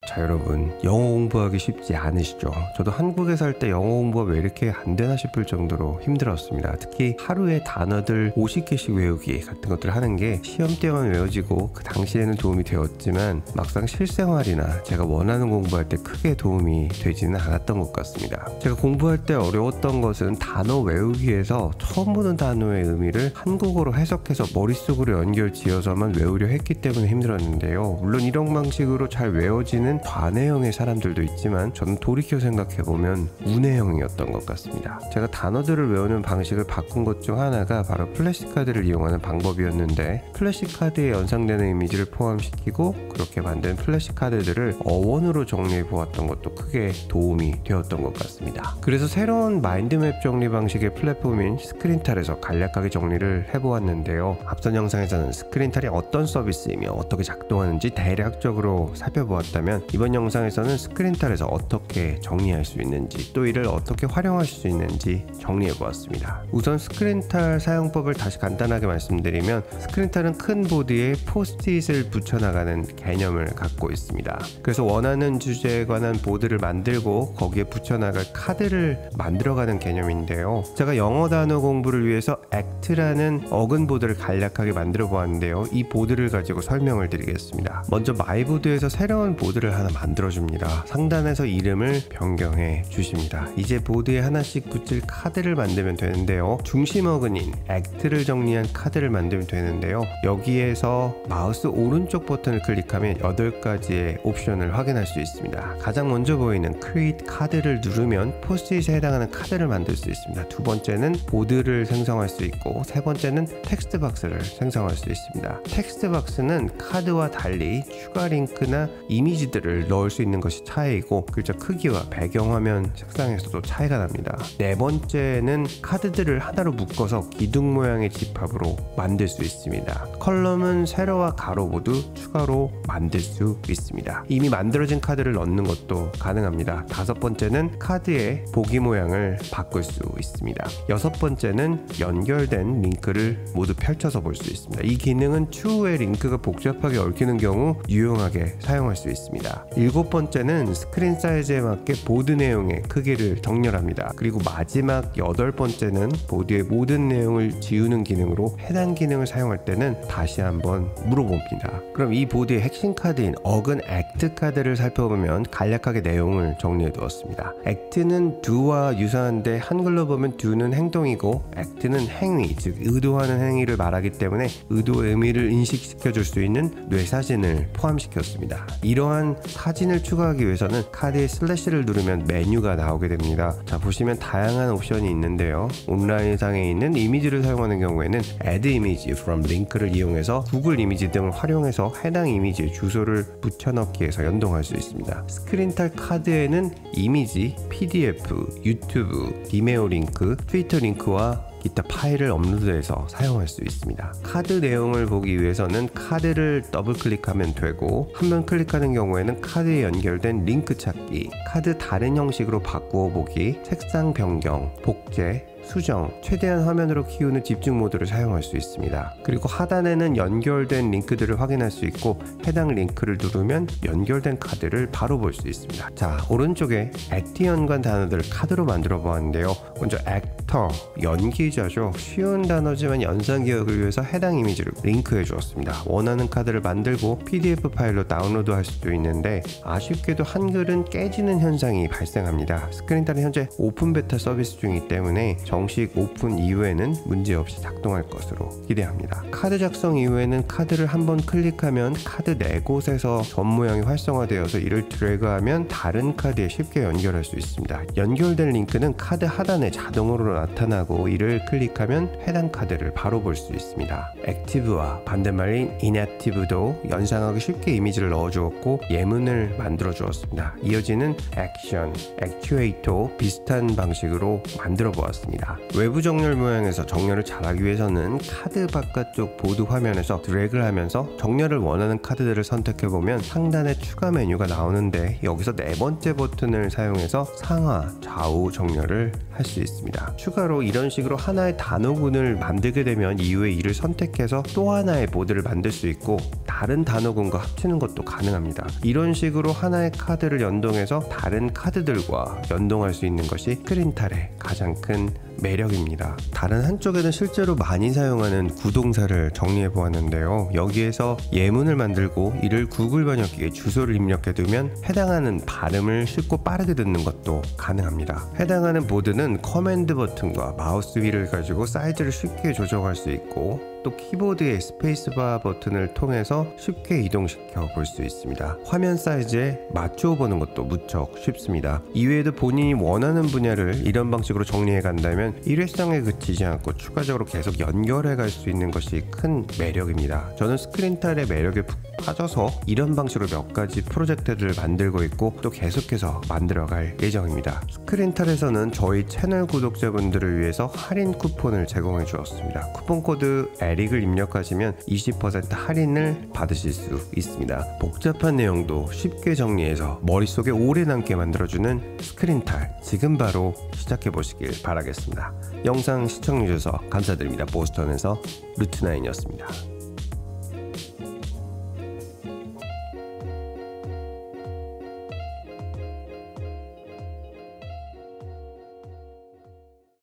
자, 여러분, 영어 공부하기 쉽지 않으시죠? 저도 한국에 살 때 영어 공부가 왜 이렇게 안 되나 싶을 정도로 힘들었습니다. 특히 하루에 단어들 50개씩 외우기 같은 것들을 하는 게 시험 때만 외워지고 그 당시에는 도움이 되었지만 막상 실생활이나 제가 원하는 공부할 때 크게 도움이 되지는 않았던 것 같습니다. 제가 공부할 때 어려웠던 것은 단어 외우기에서 처음 보는 단어의 의미를 한국어로 해석해서 머릿속으로 연결 지어서만 외우려 했기 때문에 힘들었는데요. 물론 이런 방식으로 잘 외워지는 관해형의 사람들도 있지만 저는 돌이켜 생각해보면 운해형이었던 것 같습니다. 제가 단어들을 외우는 방식을 바꾼 것 중 하나가 바로 플래시카드를 이용하는 방법이었는데, 플래시카드에 연상되는 이미지를 포함시키고 그렇게 만든 플래시카드들을 어원으로 정리해 보았던 것도 크게 도움이 되었던 것 같습니다. 그래서 새로운 마인드맵 정리 방식의 플랫폼인 스크린탈에서 간략하게 정리를 해보았는데요. 앞선 영상에서는 스크린탈이 어떤 서비스이며 어떻게 작동하는지 대략적으로 살펴보았다면, 이번 영상에서는 스크린탈에서 어떻게 정리할 수 있는지, 또 이를 어떻게 활용하실 수 있는지 정리해 보았습니다. 우선 스크린탈 사용법을 다시 간단하게 말씀드리면, 스크린탈은 큰 보드에 포스트잇을 붙여나가는 개념을 갖고 있습니다. 그래서 원하는 주제에 관한 보드를 만들고 거기에 붙여나갈 카드를 만들어가는 개념인데요. 제가 영어 단어 공부를 위해서 액트라는 어근 보드를 간략하게 만들어 보았는데요. 이 보드를 가지고 설명을 드리겠습니다. 먼저 마이보드에서 새로운 보드를 하나 만들어줍니다. 상단에서 이름을 변경해 주십니다. 이제 보드에 하나씩 붙일 카드를 만들면 되는데요. 중심 어근인 액트를 정리한 카드를 만들면 되는데요. 여기에서 마우스 오른쪽 버튼을 클릭하면 8가지의 옵션을 확인할 수 있습니다. 가장 먼저 보이는 Create 카드를 누르면 포스트잇에 해당하는 카드를 만들 수 있습니다. 두 번째는 보드를 생성할 수 있고, 세 번째는 텍스트 박스를 생성할 수 있습니다. 텍스트 박스는 카드와 달리 추가 링크나 이미지들을 넣을 수 있는 것이 차이이고, 글자 크기와 배경화면 색상에서도 차이가 납니다. 네 번째는 카드들을 하나로 묶어서 기둥 모양의 집합으로 만들 수 있습니다. 컬럼은 세로와 가로 모두 추가로 만들 수 있습니다. 이미 만들어진 카드를 넣는 것도 가능합니다. 다섯 번째는 카드의 보기 모양을 바꿀 수 있습니다. 여섯 번째는 연결된 링크를 모두 펼쳐서 볼 수 있습니다. 이 기능은 추후에 링크가 복잡하게 얽히는 경우 유용하게 사용할 수 있습니다. 일곱 번째는 스크린 사이즈에 맞게 보드 내용의 크기를 정렬합니다. 그리고 마지막 여덟 번째는 보드의 모든 내용을 지우는 기능으로 해당 기능을 사용할 때는 다시 한번 물어봅니다. 그럼 이 보드의 핵심 카드인 어근 액트 카드를 살펴보면 간략하게 내용을 정리해 두었습니다. 액트는 do와 유사한데 한글로 보면 do는 행동이고 act는 행위, 즉 의도하는 행위를 말하기 때문에 의도의 의미를 인식시켜 줄 수 있는 뇌사진을 포함시켰습니다. 이러한 사진을 추가하기 위해서는 카드에 슬래시를 누르면 메뉴가 나오게 됩니다. 자, 보시면 다양한 옵션이 있는데요. 온라인상에 있는 이미지를 사용하는 경우에는 Add Image from Link를 이용해서 구글 이미지 등을 활용해서 해당 이미지의 주소를 붙여넣기해서 연동할 수 있습니다. 스크린탈 카드에는 이미지, PDF, 유튜브, 비메오 링크, 트위터 링크와 기타 파일을 업로드해서 사용할 수 있습니다. 카드 내용을 보기 위해서는 카드를 더블 클릭하면 되고, 한 번 클릭하는 경우에는 카드에 연결된 링크 찾기, 카드 다른 형식으로 바꾸어 보기, 색상 변경, 복제, 수정, 최대한 화면으로 키우는 집중 모드를 사용할 수 있습니다. 그리고 하단에는 연결된 링크들을 확인할 수 있고, 해당 링크를 누르면 연결된 카드를 바로 볼 수 있습니다. 자, 오른쪽에 액트 연관 단어들을 카드로 만들어 보았는데요. 먼저 액터, 연기자죠. 쉬운 단어지만 연상 기억을 위해서 해당 이미지를 링크해 주었습니다. 원하는 카드를 만들고 PDF 파일로 다운로드 할 수도 있는데, 아쉽게도 한글은 깨지는 현상이 발생합니다. 스크린탈은 현재 오픈 베타 서비스 중이기 때문에 정식 오픈 이후에는 문제없이 작동할 것으로 기대합니다. 카드 작성 이후에는 카드를 한번 클릭하면 카드 4곳에서 점 모양이 활성화되어서 이를 드래그하면 다른 카드에 쉽게 연결할 수 있습니다. 연결된 링크는 카드 하단에 자동으로 나타나고, 이를 클릭하면 해당 카드를 바로 볼 수 있습니다. 액티브와 반대말인 인액티브도 연상하기 쉽게 이미지를 넣어주었고 예문을 만들어 주었습니다. 이어지는 액션, 액추에이터 비슷한 방식으로 만들어 보았습니다. 있습니다. 외부 정렬 모양에서 정렬을 잘하기 위해서는 카드 바깥쪽 보드 화면에서 드래그를 하면서 정렬을 원하는 카드들을 선택해보면 상단에 추가 메뉴가 나오는데, 여기서 네 번째 버튼을 사용해서 상하, 좌우 정렬을 할 수 있습니다. 추가로 이런 식으로 하나의 단어군을 만들게 되면 이후에 이를 선택해서 또 하나의 보드를 만들 수 있고, 다른 단어군과 합치는 것도 가능합니다. 이런 식으로 하나의 카드를 연동해서 다른 카드들과 연동할 수 있는 것이 스크린탈의 가장 큰 매력입니다. 다른 한쪽에는 실제로 많이 사용하는 구동사를 정리해 보았는데요. 여기에서 예문을 만들고 이를 구글 번역기에 주소를 입력해 두면 해당하는 발음을 쉽고 빠르게 듣는 것도 가능합니다. 해당하는 보드는 커맨드 버튼과 마우스 휠을 가지고 사이즈를 쉽게 조정할 수 있고, 또 키보드의 스페이스바 버튼을 통해서 쉽게 이동시켜 볼 수 있습니다. 화면 사이즈에 맞춰 보는 것도 무척 쉽습니다. 이외에도 본인이 원하는 분야를 이런 방식으로 정리해 간다면 일회성에 그치지 않고 추가적으로 계속 연결해 갈 수 있는 것이 큰 매력입니다. 저는 스크린탈의 매력에 푹 빠져서 이런 방식으로 몇 가지 프로젝트들을 만들고 있고, 또 계속해서 만들어 갈 예정입니다. 스크린탈에서는 저희 채널 구독자분들을 위해서 할인 쿠폰을 제공해 주었습니다. 쿠폰 코드 에릭을 입력하시면 20% 할인을 받으실 수 있습니다. 복잡한 내용도 쉽게 정리해서 머릿속에 오래 남게 만들어주는 스크린탈, 지금 바로 시작해 보시길 바라겠습니다. 영상 시청해주셔서 감사드립니다. 보스턴에서 루트9이었습니다.